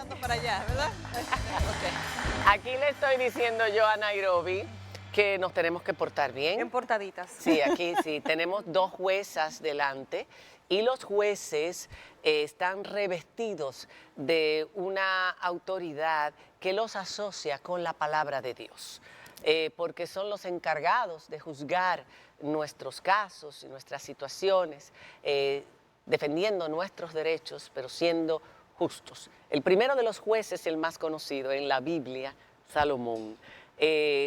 mirando para allá, ¿verdad? Ok. Aquí le estoy diciendo yo a Nairobi que nos tenemos que portar bien. Bien portaditas. Sí, aquí sí, tenemos dos juezas delante y los jueces están revestidos de una autoridad que los asocia con la palabra de Dios, porque son los encargados de juzgar nuestros casos y nuestras situaciones, defendiendo nuestros derechos, pero siendo justos. El primero de los jueces, el más conocido en la Biblia, Salomón,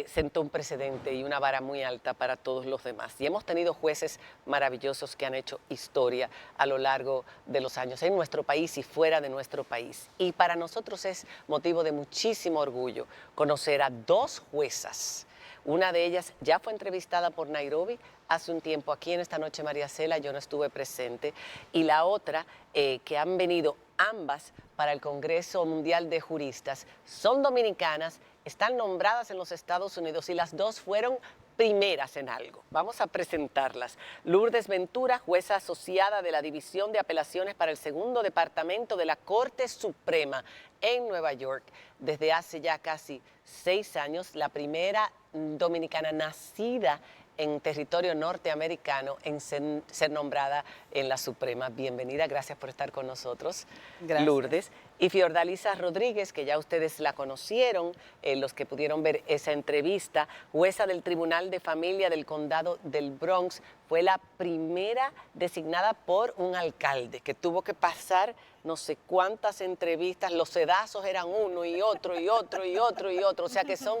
sentó un precedente y una vara muy alta para todos los demás. Y hemos tenido jueces maravillosos que han hecho historia a lo largo de los años en nuestro país y fuera de nuestro país. Y para nosotros es motivo de muchísimo orgullo conocer a dos juezas. Una de ellas ya fue entrevistada por Nairobi hace un tiempo aquí en Esta Noche María Cela, yo no estuve presente, y la otra que han venido ambas para el Congreso Mundial de Juristas, son dominicanas, están nombradas en los Estados Unidos y las dos fueron primeras en algo. Vamos a presentarlas. Lourdes Ventura, jueza asociada de la División de Apelaciones para el Segundo Departamento de la Corte Suprema en Nueva York desde hace ya casi 6 años, la primera dominicana nacida en territorio norteamericano en ser nombrada en la Suprema. Bienvenida, gracias por estar con nosotros, Gracias. Lourdes. Y Fiordalisa Rodríguez, que ya ustedes la conocieron, los que pudieron ver esa entrevista, jueza del Tribunal de Familia del Condado del Bronx, fue la primera designada por un alcalde que tuvo que pasar no sé cuántas entrevistas, los sedazos eran uno y otro y otro y otro y otro, o sea que son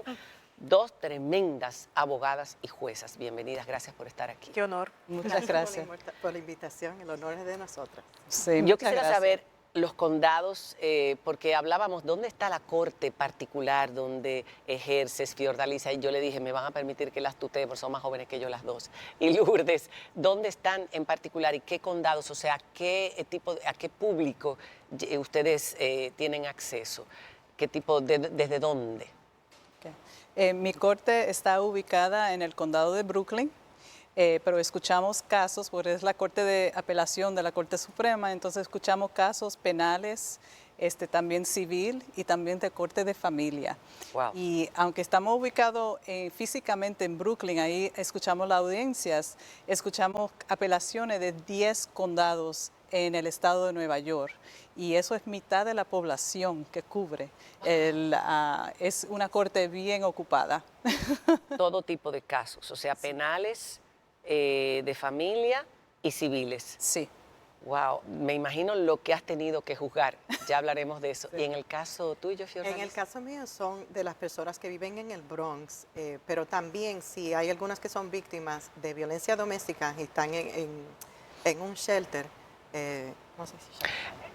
dos tremendas abogadas y juezas. Bienvenidas, gracias por estar aquí. Qué honor. Muchas gracias. Por la invitación, el honor es de nosotras. Sí, Yo muchas quisiera gracias. saber los condados, porque hablábamos, ¿dónde está la corte particular donde ejerces, Fiordalisa? Y yo le dije, me van a permitir que las tutee, porque son más jóvenes que yo las dos. Y Lourdes, ¿dónde están en particular y qué condados, o sea, a qué público ustedes tienen acceso? ¿Qué tipo, desde dónde? Ok. Mi corte está ubicada en el condado de Brooklyn, pero escuchamos casos, porque es la Corte de Apelación de la Corte Suprema, entonces escuchamos casos penales, también civil y también de corte de familia. Wow. Y aunque estamos ubicados físicamente en Brooklyn, ahí escuchamos las audiencias, escuchamos apelaciones de 10 condados en el estado de Nueva York. Y eso es mitad de la población que cubre. Es una corte bien ocupada. Todo tipo de casos, o sea, penales, de familia y civiles. Sí. Wow, me imagino lo que has tenido que juzgar, ya hablaremos de eso. Sí. Y en el caso tuyo, Fiordalisa. En el caso mío son de las personas que viven en el Bronx, pero también si hay algunas que son víctimas de violencia doméstica y están en un shelter, ¿cómo se dice?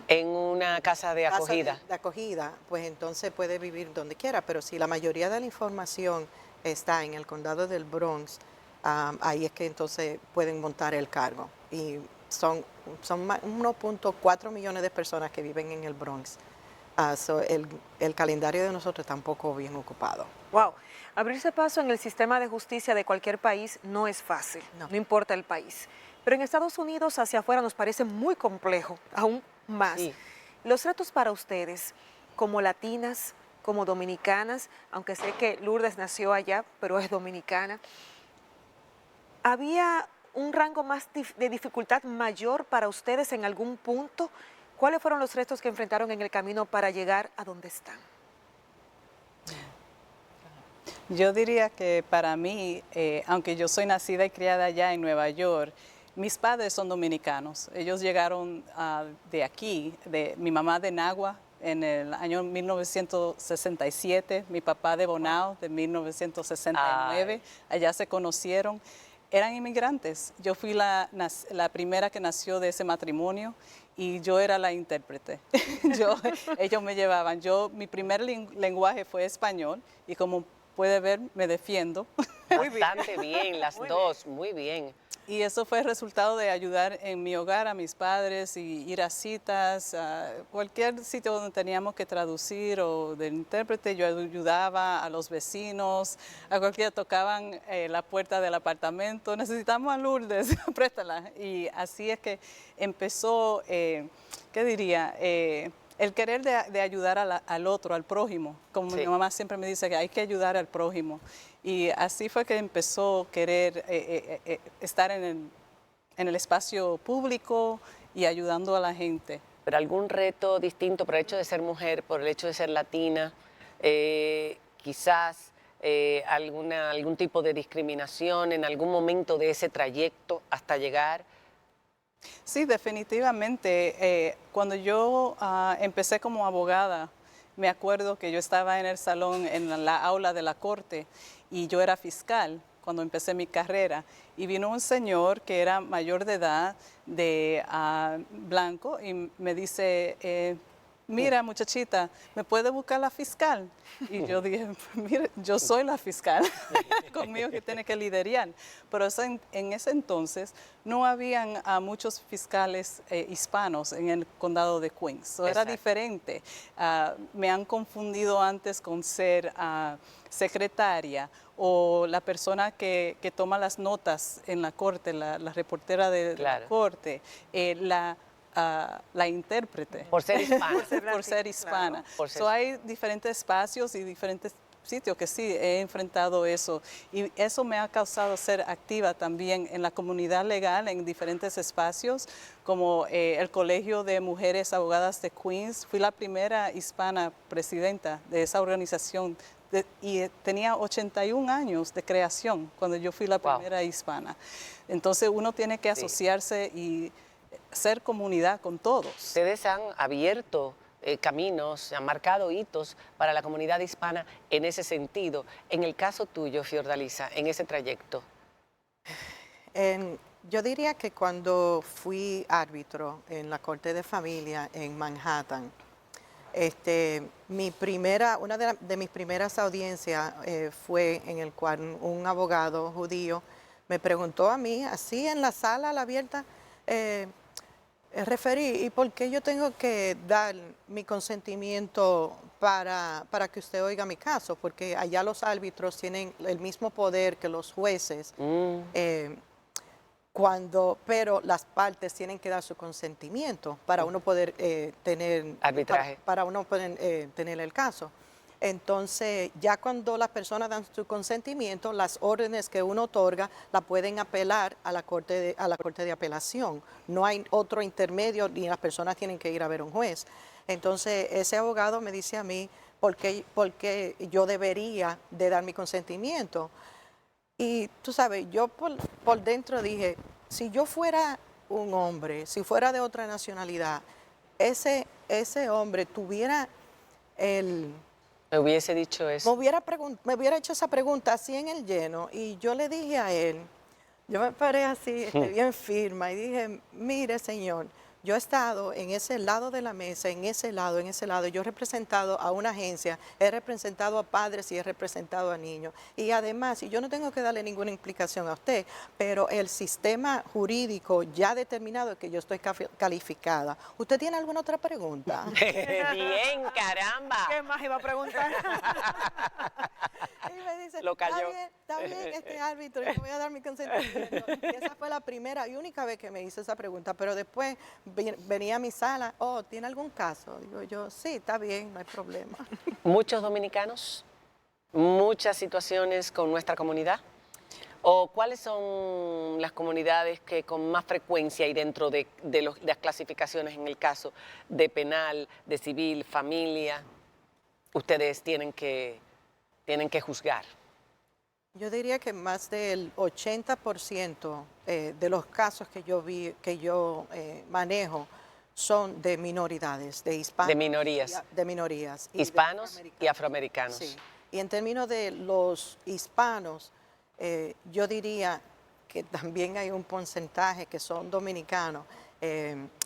En una casa de Casa acogida. de acogida, pues entonces puede vivir donde quiera, pero si la mayoría de la información está en el condado del Bronx, ahí es que entonces pueden montar el cargo. Y son 1.4 millones de personas que viven en el Bronx. El calendario de nosotros está un poco bien ocupado. Wow. Abrirse paso en el sistema de justicia de cualquier país no es fácil, no importa el país. Pero en Estados Unidos hacia afuera nos parece muy complejo, aún más. Sí. Los retos para ustedes, como latinas, como dominicanas, aunque sé que Lourdes nació allá, pero es dominicana, ¿había un rango más de dificultad mayor para ustedes en algún punto? ¿Cuáles fueron los retos que enfrentaron en el camino para llegar a donde están? Yo diría que para mí, aunque yo soy nacida y criada allá en Nueva York, mis padres son dominicanos. Ellos llegaron de aquí, mi mamá de Nagua en el año 1967, mi papá de Bonao de 1969. Allá se conocieron. Eran inmigrantes. Yo fui la primera que nació de ese matrimonio y yo era la intérprete. Ellos me llevaban. Mi primer lenguaje fue español y como puede ver, me defiendo. Bastante bien, las dos, muy bien. Y eso fue el resultado de ayudar en mi hogar a mis padres y ir a citas, a cualquier sitio donde teníamos que traducir o de intérprete. Yo ayudaba a los vecinos, a cualquiera tocaban la puerta del apartamento, necesitamos a Lourdes, préstala. Y así es que empezó, ¿qué diría? el querer de ayudar al otro, al prójimo. Como Sí. mi mamá siempre me dice que hay que ayudar al prójimo. Y así fue que empezó a querer estar en el espacio público y ayudando a la gente. Pero algún reto distinto por el hecho de ser mujer, por el hecho de ser latina, quizás algún tipo de discriminación en algún momento de ese trayecto hasta llegar. Sí, definitivamente. Cuando yo empecé como abogada, me acuerdo que yo estaba en el salón, en la aula de la corte, y yo era fiscal cuando empecé mi carrera. Y vino un señor que era mayor de edad, blanco, y me dice, mira muchachita, ¿me puede buscar la fiscal? Y yo dije, mire, yo soy la fiscal, conmigo que tiene que liderar. Pero en ese entonces no habían muchos fiscales hispanos en el condado de Queens. So, era Exacto. diferente. Me han confundido antes con ser secretaria o la persona que toma las notas en la corte, la reportera de Claro. la corte, la intérprete. Por ser hispana. Por ser hispana. Claro, por ser- So, hay diferentes espacios y diferentes sitios que sí he enfrentado eso, y eso me ha causado ser activa también en la comunidad legal en diferentes espacios, como el Colegio de Mujeres Abogadas de Queens. Fui la primera hispana presidenta de esa organización y tenía 81 años de creación cuando yo fui la Wow. primera hispana. Entonces uno tiene que Sí. asociarse y ser comunidad con todos. Ustedes han abierto caminos, han marcado hitos para la comunidad hispana en ese sentido. En el caso tuyo, Fiordalisa, en ese trayecto. Yo diría que cuando fui árbitro en la Corte de Familia en Manhattan, una de mis primeras audiencias fue en el cual un abogado judío me preguntó a mí, así en la sala a la abierta, referí, ¿y por qué yo tengo que dar mi consentimiento para que usted oiga mi caso? Porque allá los árbitros tienen el mismo poder que los jueces. Pero las partes tienen que dar su consentimiento para uno poder tener Arbitraje. para uno poder tener el caso. Entonces, ya cuando las personas dan su consentimiento, las órdenes que uno otorga la pueden apelar a la corte de apelación. No hay otro intermedio ni las personas tienen que ir a ver a un juez. Entonces, ese abogado me dice a mí por qué yo debería de dar mi consentimiento. Y tú sabes, yo por dentro dije, si yo fuera un hombre, si fuera de otra nacionalidad, ese hombre tuviera Me hubiese dicho eso. me hubiera hecho esa pregunta así en el lleno, y yo le dije a él, yo me paré así, bien firme, y dije, mire señor, yo he estado en ese lado de la mesa, en ese lado, yo he representado a una agencia, he representado a padres y he representado a niños. Y además, y yo no tengo que darle ninguna explicación a usted, pero el sistema jurídico ya ha determinado que yo estoy calificada. ¿Usted tiene alguna otra pregunta? Bien, caramba. ¿Qué más iba a preguntar? Y me dice, Lo cayó. Está bien, árbitro, yo voy a dar mi consentimiento. Y esa fue la primera y única vez que me hizo esa pregunta, pero después venía a mi sala, ¿tiene algún caso? Digo yo, sí, está bien, no hay problema. Muchos dominicanos, muchas situaciones con nuestra comunidad. ¿O cuáles son las comunidades que con más frecuencia hay dentro de las clasificaciones en el caso de penal, de civil, familia? Ustedes tienen que juzgar. Yo diría que más del 80% de los casos que yo manejo son de minoridades, de hispanos. De minorías. De minorías. Y de Hispanos y afroamericanos. Sí. Y en términos de los hispanos, yo diría que también hay un porcentaje que son dominicanos.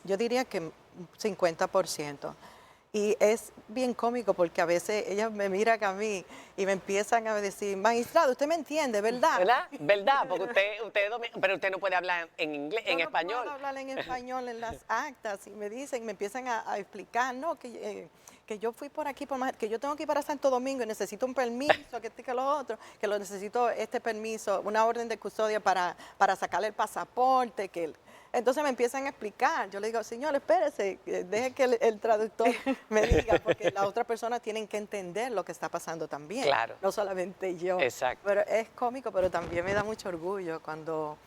Yo diría que 50%. Y es bien cómico porque a veces ellas me miran a mí y me empiezan a decir, magistrado, usted me entiende, ¿verdad? ¿Verdad? Porque pero usted no puede hablar en inglés, en español. No puedo hablar en español en las actas y me empiezan a explicar, no, que yo fui por aquí, que yo tengo que ir para Santo Domingo y necesito un permiso, que lo otro, que lo necesito este permiso, una orden de custodia para sacarle el pasaporte, Entonces me empiezan a explicar. Yo le digo, señor, espérese, deje que el traductor me diga, porque la otra persona tiene que entender lo que está pasando también. Claro. No solamente yo. Exacto. Pero es cómico, pero también me da mucho orgullo cuando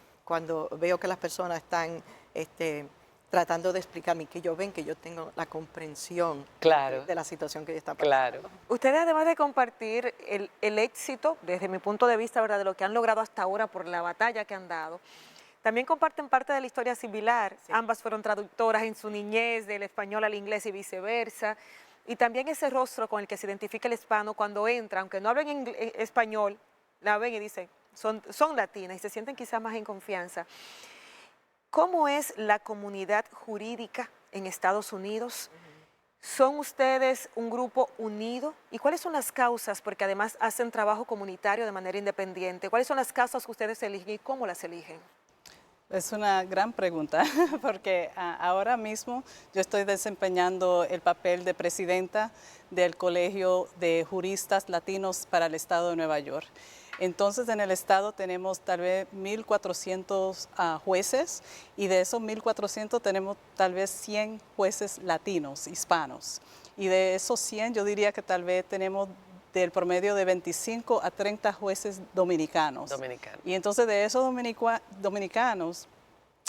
veo que las personas están tratando de explicarme, que yo ven que yo tengo la comprensión Claro. de la situación que está pasando. Claro. Ustedes, además de compartir el éxito, desde mi punto de vista, ¿verdad?, de lo que han logrado hasta ahora por la batalla que han dado, también comparten parte de la historia similar. Sí. Ambas fueron traductoras en su niñez, del español al inglés y viceversa. Y también ese rostro con el que se identifica el hispano cuando entra, aunque no hablen español, la ven y dicen, son latinas y se sienten quizás más en confianza. ¿Cómo es la comunidad jurídica en Estados Unidos? ¿Son ustedes un grupo unido? ¿Y cuáles son las causas? Porque además hacen trabajo comunitario de manera independiente. ¿Cuáles son las causas que ustedes eligen y cómo las eligen? Es una gran pregunta, porque ahora mismo yo estoy desempeñando el papel de presidenta del Colegio de Juristas Latinos para el Estado de Nueva York. Entonces, en el estado tenemos tal vez 1.400 jueces y de esos 1.400 tenemos tal vez 100 jueces latinos, hispanos. Y de esos 100 yo diría que tal vez tenemos del promedio de 25 a 30 jueces dominicanos. Y entonces de esos dominicanos,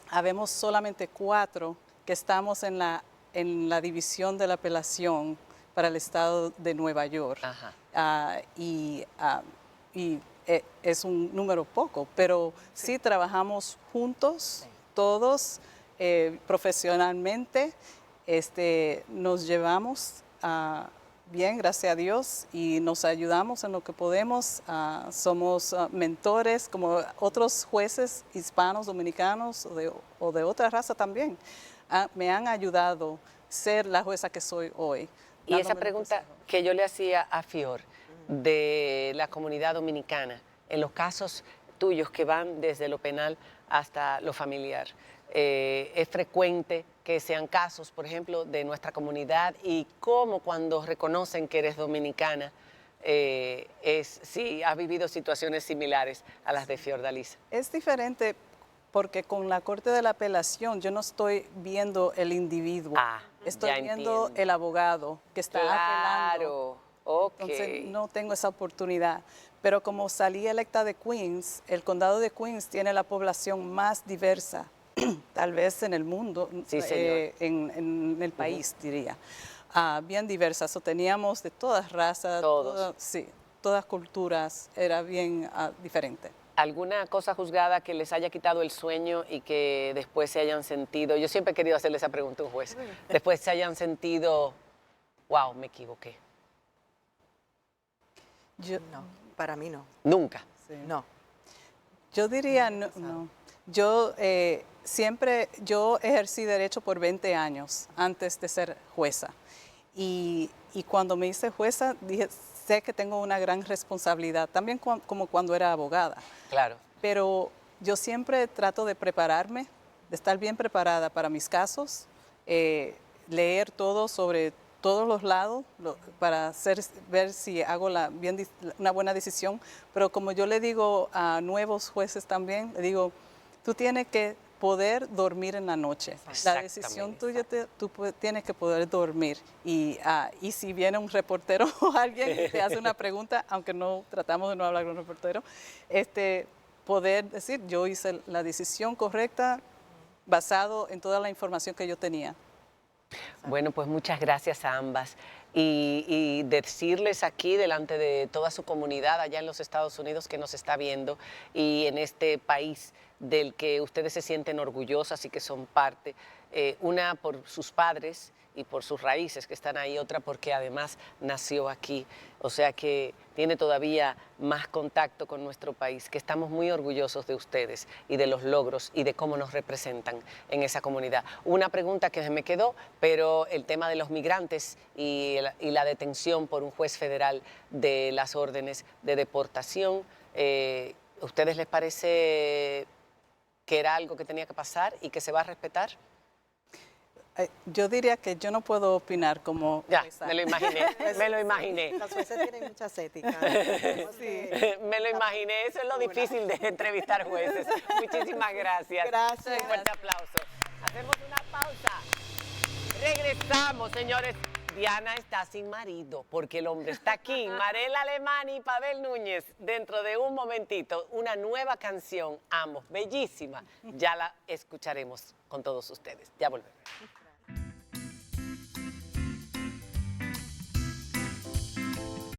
habemos solamente 4 que estamos en la división de la apelación para el estado de Nueva York. Y es un número poco, pero sí trabajamos juntos, todos profesionalmente, nos llevamos bien, gracias a Dios, y nos ayudamos en lo que podemos. Somos mentores, como otros jueces hispanos, dominicanos o de otra raza también. Me han ayudado a ser la jueza que soy hoy. Y esa pregunta que yo le hacía a Fior, de la comunidad dominicana, en los casos tuyos que van desde lo penal hasta lo familiar, es frecuente que sean casos, por ejemplo, de nuestra comunidad y cómo cuando reconocen que eres dominicana, sí, has vivido situaciones similares a las de Fiordalisa. Es diferente porque con la Corte de la Apelación yo no estoy viendo el individuo, estoy viendo el abogado que está apelando. Entonces no tengo esa oportunidad. Pero como salí electa de Queens, el condado de Queens tiene la población más diversa, tal vez en el mundo, en el país, diría. Bien diversa. Teníamos de todas razas, todas culturas, era bien diferente. ¿Alguna cosa juzgada que les haya quitado el sueño y que después se hayan sentido, yo siempre he querido hacerle esa pregunta a un juez, después se hayan sentido, wow, me equivoqué? No, para mí no. ¿Nunca? Sí. No. Yo diría no. Yo yo ejercí derecho por 20 años antes de ser jueza. Y cuando me hice jueza, dije, sé que tengo una gran responsabilidad, también como cuando era abogada. Claro. Pero yo siempre trato de prepararme, de estar bien preparada para mis casos, leer todo sobre todos los lados para ver si hago una buena decisión. Pero como yo le digo a nuevos jueces también, le digo, tú tienes que poder dormir en la noche. La decisión tuya, tú tienes que poder dormir. Y si viene un reportero o alguien y te hace una pregunta, aunque no tratamos de no hablar con un reportero, poder decir, yo hice la decisión correcta basado en toda la información que yo tenía. Bueno, pues muchas gracias a ambas. Y decirles aquí delante de toda su comunidad allá en los Estados Unidos que nos está viendo y en este país del que ustedes se sienten orgullosas y que son parte, una por sus padres y por sus raíces que están ahí, otra porque además nació aquí, o sea que tiene todavía más contacto con nuestro país, que estamos muy orgullosos de ustedes y de los logros y de cómo nos representan en esa comunidad. Una pregunta que se me quedó, pero el tema de los migrantes y la detención por un juez federal de las órdenes de deportación, ¿a ustedes les parece que era algo que tenía que pasar y que se va a respetar? Yo diría que yo no puedo opinar como jueza. Me lo imaginé, me lo imaginé. Los jueces tienen muchas éticas. Sí. Me lo imaginé, eso es lo difícil de entrevistar jueces. Muchísimas gracias. Gracias. Un fuerte aplauso. pausa. Regresamos, señores. Diana está sin marido porque el hombre está aquí. Marel Alemán y Pavel Núñez. Dentro de un momentito, una nueva canción, ambos, bellísima. Ya la escucharemos con todos ustedes. Ya volvemos.